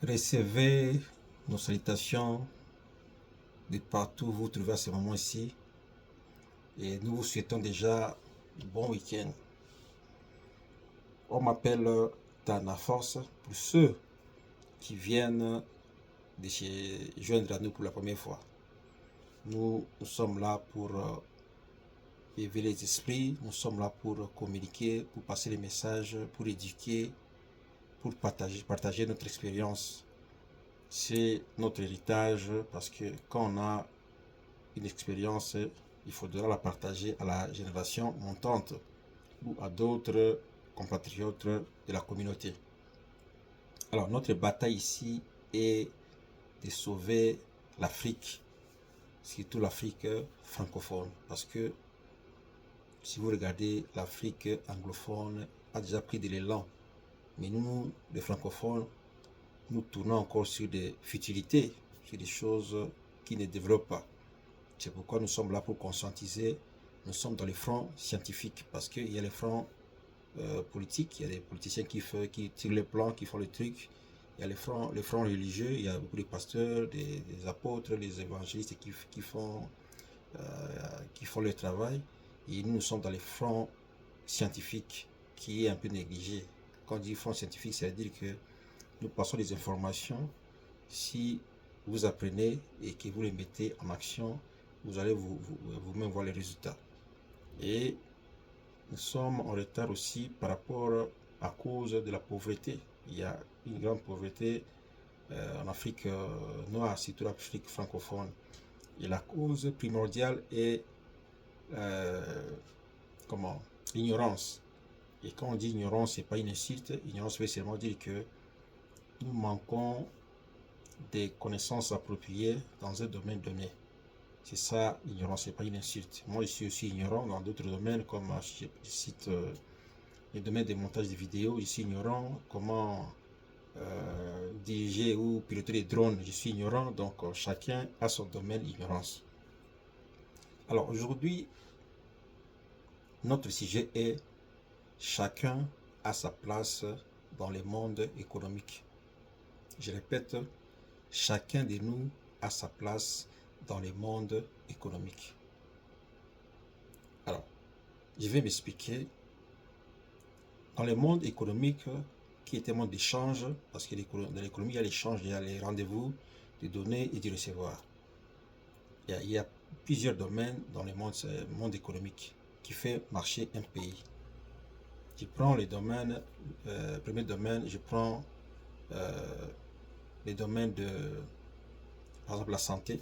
Recevez nos salutations de partout où vous vous trouvez à ce moment-ci et nous vous souhaitons déjà bon week-end. On m'appelle Tana Force pour ceux qui viennent de se joindre à nous pour la première fois. Nous sommes là pour éveiller les esprits, nous sommes là pour communiquer, pour passer les messages, pour éduquer, pour partager notre expérience. C'est notre héritage parce que quand on a une expérience, il faudra la partager à la génération montante ou à d'autres compatriotes de la communauté. Alors notre bataille ici est de sauver l'Afrique, surtout l'Afrique francophone, parce que si vous regardez l'Afrique anglophone a déjà pris de l'élan, mais nous, les francophones, nous tournons encore sur des futilités, sur des choses qui ne développent pas. C'est pourquoi nous sommes là pour conscientiser. Nous sommes dans les fronts scientifiques parce qu'il y a les fronts politiques, il y a des politiciens qui tirent les plans, qui font les trucs. Il y a les fronts religieux, il y a beaucoup de pasteurs, des apôtres, les évangélistes qui font le travail. Et nous sommes dans les fronts scientifiques qui est un peu négligé. Quand on dit front scientifique, ça veut dire que nous passons des informations. Si vous apprenez et que vous les mettez en action, vous allez vous-même voir les résultats. Et nous sommes en retard aussi par rapport à cause de la pauvreté. Il y a une grande pauvreté en Afrique noire, surtout l'Afrique francophone. Et la cause primordiale est l'ignorance. Et quand on dit ignorance, ce n'est pas une insulte. Ignorance veut seulement dire que nous manquons des connaissances appropriées dans un domaine donné. C'est ça, l'ignorance, c'est pas une insulte. Moi, je suis aussi ignorant dans d'autres domaines, comme je cite les domaines de montage de vidéos. Je suis ignorant comment diriger ou piloter des drones. Je suis ignorant, donc chacun a son domaine d'ignorance. Alors aujourd'hui, notre sujet est chacun a sa place dans le monde économique. Je répète, chacun de nous a sa place dans le monde économique. Alors, je vais m'expliquer. Dans le monde économique, qui est un monde d'échange, parce que dans l'économie, il y a l'échange, il y a les rendez-vous, de donner et de recevoir. Il y a plusieurs domaines dans le monde économique qui fait marcher un pays. Je prends les domaines, premier domaine, je prends les domaines de, par exemple, la santé.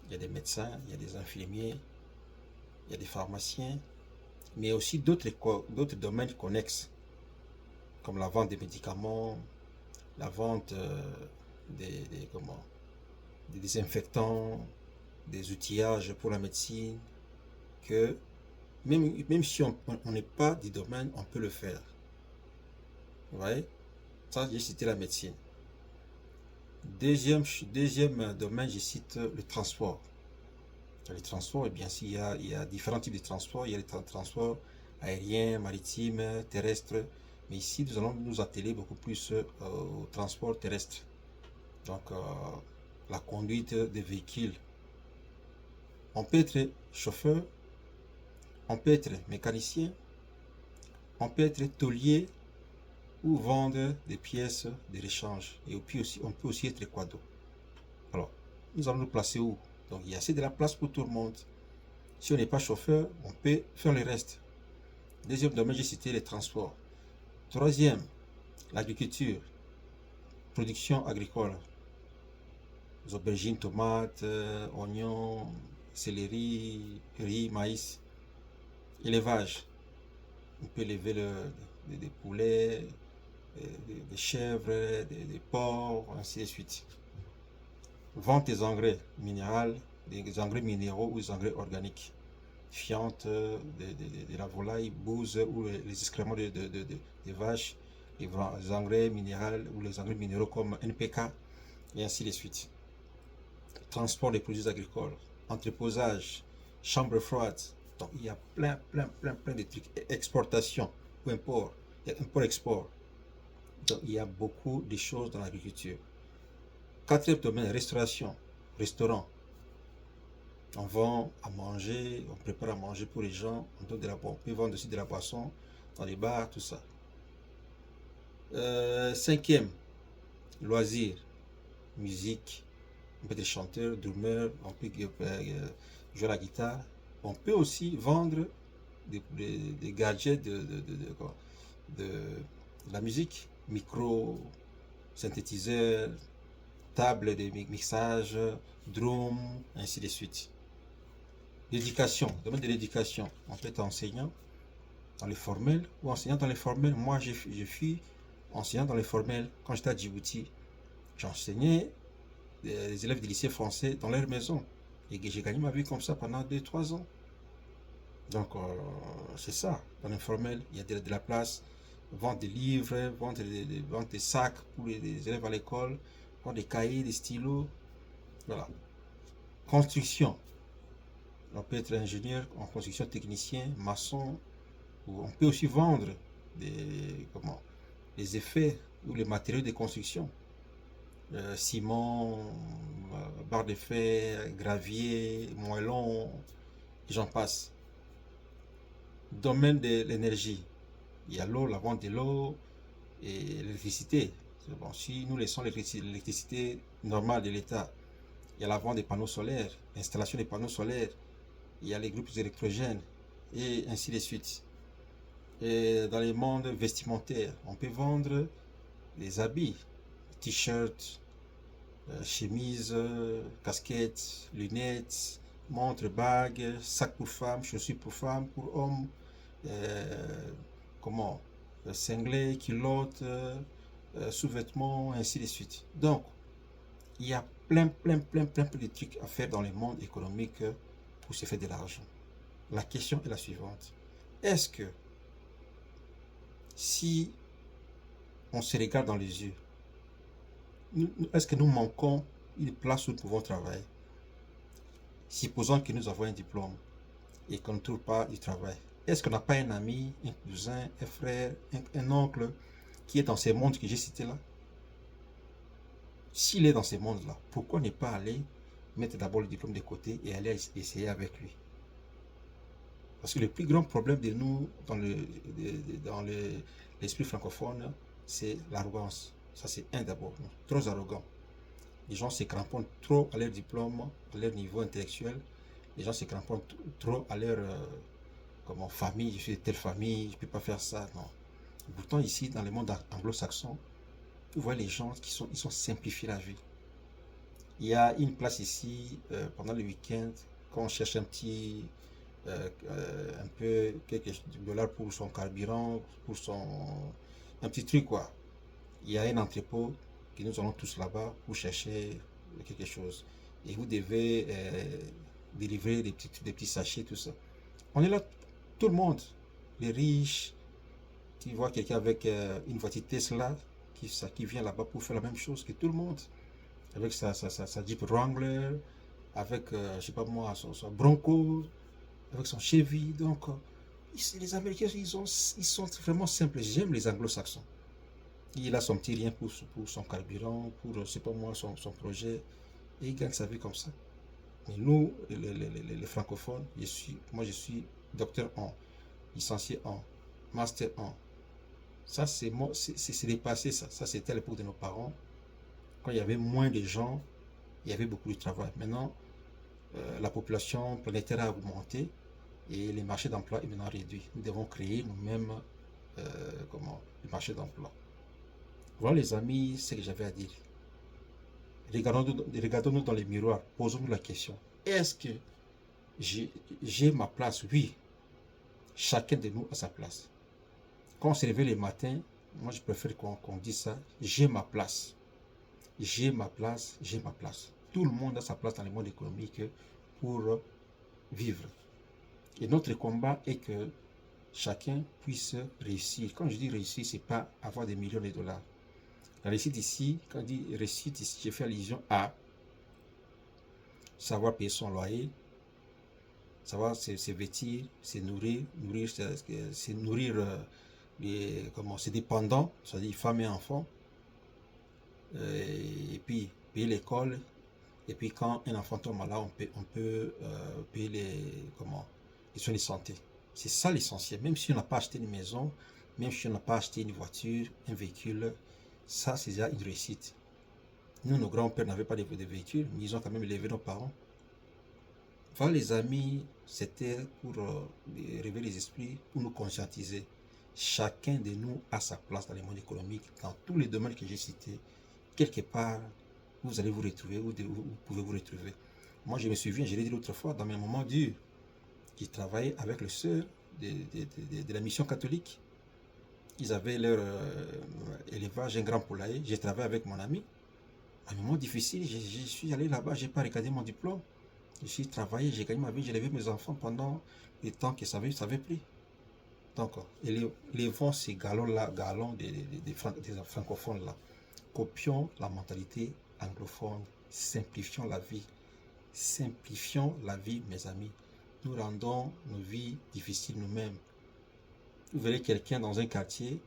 Il y a des médecins, il y a des infirmiers, il y a des pharmaciens, mais aussi d'autres domaines connexes, comme la vente des médicaments, la vente des désinfectants, des outillages pour la médecine, que même si on n'est pas du domaine, on peut le faire. Vous voyez? Ça, j'ai cité la médecine. Deuxième domaine, je cite le transport. Les transports, et bien il y a différents types de transports. Il y a les transports aériens, maritimes, terrestres. Mais ici, nous allons nous atteler beaucoup plus au transport terrestre. Donc, la conduite des véhicules. On peut être chauffeur, on peut être mécanicien, on peut être tôlier ou vendre des pièces de rechange. Et puis aussi, on peut aussi être quado. Alors, nous allons nous placer où? Donc, il y a assez de la place pour tout le monde. Si on n'est pas chauffeur, on peut faire le reste. Deuxième domaine, j'ai cité les transports. Troisième, l'agriculture, production agricole. Les aubergines, tomates, oignons, céleri, riz, maïs. Élevage. On peut élever des poulets, des chèvres, des porcs, ainsi de suite. Vente des engrais minéraux, des engrais minéraux ou des engrais organiques. Fientes, de la volaille, bouse ou les excréments des vaches, les engrais minéraux ou les engrais minéraux comme NPK et ainsi de suite. Transport des produits agricoles, entreposage, chambre froide. Donc il y a plein de trucs. Exportation ou import. Il y a import-export. Donc, il y a beaucoup de choses dans l'agriculture. Quatrième domaine, restauration, restaurant. On vend à manger, on prépare à manger pour les gens, on peut vendre aussi de la boisson dans les bars, tout ça. Cinquième, loisirs, musique, on peut être chanteur, drummer, on peut jouer à la guitare. On peut aussi vendre des gadgets de la musique, micro, synthétiseur, table de mixage, drum, ainsi de suite. L'éducation, domaine de l'éducation, on peut être enseignant dans le formel ou enseignant dans le formel. Moi, je suis enseignant dans le formel. Quand j'étais à Djibouti, j'enseignais les élèves du lycée français dans leur maison. Et j'ai gagné ma vie comme ça pendant 2 3 ans. Donc, c'est ça. Dans l'informel, il y a de la place. Vendre des livres, vendre des sacs pour les élèves à l'école, vendre des cahiers, des stylos. Voilà. Construction. On peut être ingénieur en construction, technicien, maçon. Ou on peut aussi vendre les effets ou les matériaux de construction. Ciment, barre de fer, gravier, moellon, et j'en passe. Domaine de l'énergie. Il y a l'eau, la vente de l'eau et l'électricité. Bon, si nous laissons l'électricité normale de l'État, il y a la vente des panneaux solaires, l'installation des panneaux solaires, il y a les groupes électrogènes et ainsi de suite. Et dans les mondes vestimentaires, on peut vendre des habits, t-shirts, chemises, casquettes, lunettes, montres, bagues, sacs pour femmes, chaussures pour femmes, pour hommes, euh, comment, cinglés, culottes, sous-vêtements, ainsi de suite. Donc, il y a plein de trucs à faire dans le monde économique pour se faire de l'argent. La question est la suivante. Est-ce que si on se regarde dans les yeux, est-ce que nous manquons une place où nous pouvons travailler? Supposons que nous avons un diplôme et qu'on ne trouve pas du travail. Est-ce qu'on n'a pas un ami, un cousin, un frère, un oncle qui est dans ces mondes que j'ai cités là? S'il est dans ces mondes-là, pourquoi ne pas aller mettre d'abord le diplôme de côté et aller essayer avec lui? Parce que le plus grand problème de nous dans l'esprit francophone, c'est l'arrogance. Ça, c'est un d'abord. Trop arrogant. Les gens se cramponnent trop à leur diplôme, à leur niveau intellectuel. Les gens se cramponnent trop à leur famille. Je suis de telle famille, je ne peux pas faire ça. Non. Pourtant, ici, dans le monde anglo-saxon, vous voyez les gens ils sont simplifiés la vie. Il y a une place ici, pendant le week-end, quand on cherche un peu quelques dollars pour son carburant, un petit truc quoi. Il y a un entrepôt que nous allons tous là-bas pour chercher quelque chose. Et vous devez délivrer des petits sachets, tout ça. On est là, tout le monde, les riches, qui voient quelqu'un avec une voiture Tesla qui vient là-bas pour faire la même chose que tout le monde. Avec sa Jeep Wrangler, avec, je sais pas moi, son Bronco, avec son Chevy. Donc, les Américains, ils sont vraiment simples. J'aime les Anglo-Saxons. Il a son petit rien pour son carburant, pour, je sais pas moi, son projet. Et il gagne sa vie comme ça. Mais nous, les francophones, moi je suis docteur en, licencié en, master en. Ça, c'est dépassé ça. Ça, c'était à l'époque de nos parents. Quand il y avait moins de gens, il y avait beaucoup de travail. Maintenant, la population planétaire a augmenté et les marchés d'emploi est maintenant réduit. Nous devons créer nous-mêmes le marché d'emploi. Voilà les amis, ce que j'avais à dire. Regardons-nous dans les miroirs, posons-nous la question. Est-ce que j'ai ma place? Oui, chacun de nous a sa place. Quand on se réveille le matin, moi je préfère qu'on dise ça, j'ai ma place. J'ai ma place, j'ai ma place. Tout le monde a sa place dans le monde économique pour vivre. Et notre combat est que chacun puisse réussir. Quand je dis réussir, ce n'est pas avoir des millions de dollars. La réussite ici, quand je dis réussite ici, j'ai fait allusion à savoir payer son loyer, savoir se vêtir, se nourrir c'est dépendant, c'est-à-dire femmes et enfants, et puis payer l'école, et puis quand un enfant tombe malade, on peut payer les soins de santé. C'est ça l'essentiel. Même si on n'a pas acheté une maison, même si on n'a pas acheté une voiture, un véhicule, ça c'est déjà une réussite. Nous, nos grands-pères n'avaient pas de véhicule, mais ils ont quand même élevé nos parents. Voilà, les amis, c'était pour réveiller les esprits, pour nous conscientiser. Chacun de nous a sa place dans le monde économique, dans tous les domaines que j'ai cités. Quelque part, vous allez vous retrouver, vous pouvez vous retrouver. Moi, je me souviens, je l'ai dit l'autre fois, dans mes moments durs, qui travaillaient avec le sœur de la mission catholique. Ils avaient leur élevage, un grand poulailler. J'ai travaillé avec mon ami. À un moment difficile, je suis allé là-bas, je n'ai pas regardé mon diplôme. Je suis travaillé, j'ai gagné ma vie, j'ai élevé mes enfants pendant le temps que ça avait pris. Donc, élevons ces galons-là, galons des francophones-là. Copions la mentalité anglophone. Simplifions la vie. Simplifions la vie, mes amis. Nous rendons nos vies difficiles nous-mêmes. Vous verrez quelqu'un dans un quartier,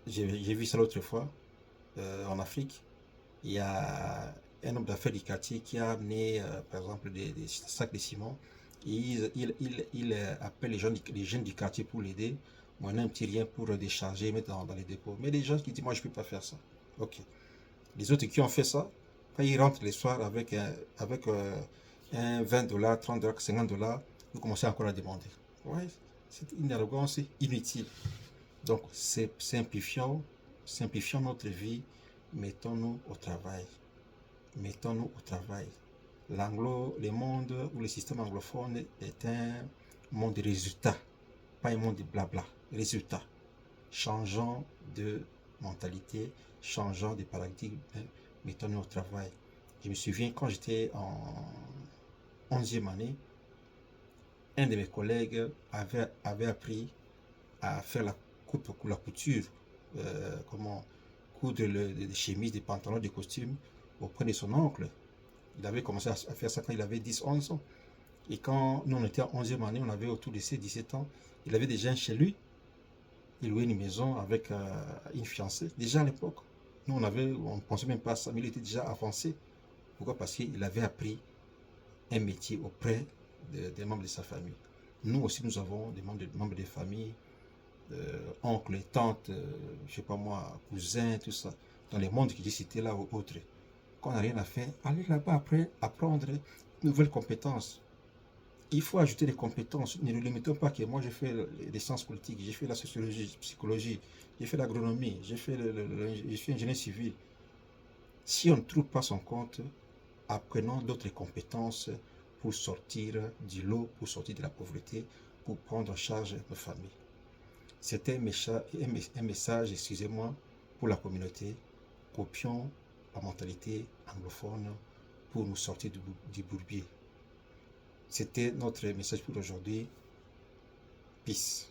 j'ai vu ça l'autre fois, en Afrique, il y a un homme d'affaires du quartier qui a amené, par exemple, des sacs de ciment. Et il appelle les jeunes du quartier pour l'aider. Moi, un petit rien pour décharger, mettre dans les dépôts. Mais les gens qui disent, moi, je ne peux pas faire ça. Ok. Les autres qui ont fait ça, quand ils rentrent le soir avec un $20, $30, $50, vous commencez encore à demander. Ouais, c'est une arrogance inutile. Donc, simplifions notre vie, mettons-nous au travail. Mettons-nous au travail. Le monde ou le système anglophone est un monde de résultats, pas un monde de blabla. Résultats. Changeons de mentalité, changeons de paradigme, mettons-nous au travail. Je me souviens quand j'étais en 11e année, un de mes collègues avait appris à faire la couture, comment coudre des chemises, des pantalons, des costumes auprès de son oncle. Il avait commencé à faire ça quand il avait 10-11 ans. Et quand nous on était en 11e année, on avait autour de ses 17 ans, il avait déjà chez lui. Il louait une maison avec une fiancée. Déjà à l'époque, nous on ne pensait même pas à ça, mais il était déjà avancé. Pourquoi? Parce qu'il avait appris un métier auprès des membres de sa famille. Nous aussi, nous avons des membres de famille, oncles, tantes, je ne sais pas moi, cousins, tout ça, dans les mondes que j'ai cités là ou autres. Quand on n'a rien à faire, allez là-bas après, apprendre de nouvelles compétences. Il faut ajouter des compétences. Ne nous limitons pas que moi j'ai fait les sciences politiques, j'ai fait la sociologie, psychologie, j'ai fait l'agronomie, j'ai fait je suis ingénieur civil. Si on ne trouve pas son compte, apprenons d'autres compétences pour sortir du lot, pour sortir de la pauvreté, pour prendre en charge nos familles. C'était un message, excusez-moi, pour la communauté. Copions la mentalité anglophone pour nous sortir du bourbier. C'était notre message pour aujourd'hui. Peace.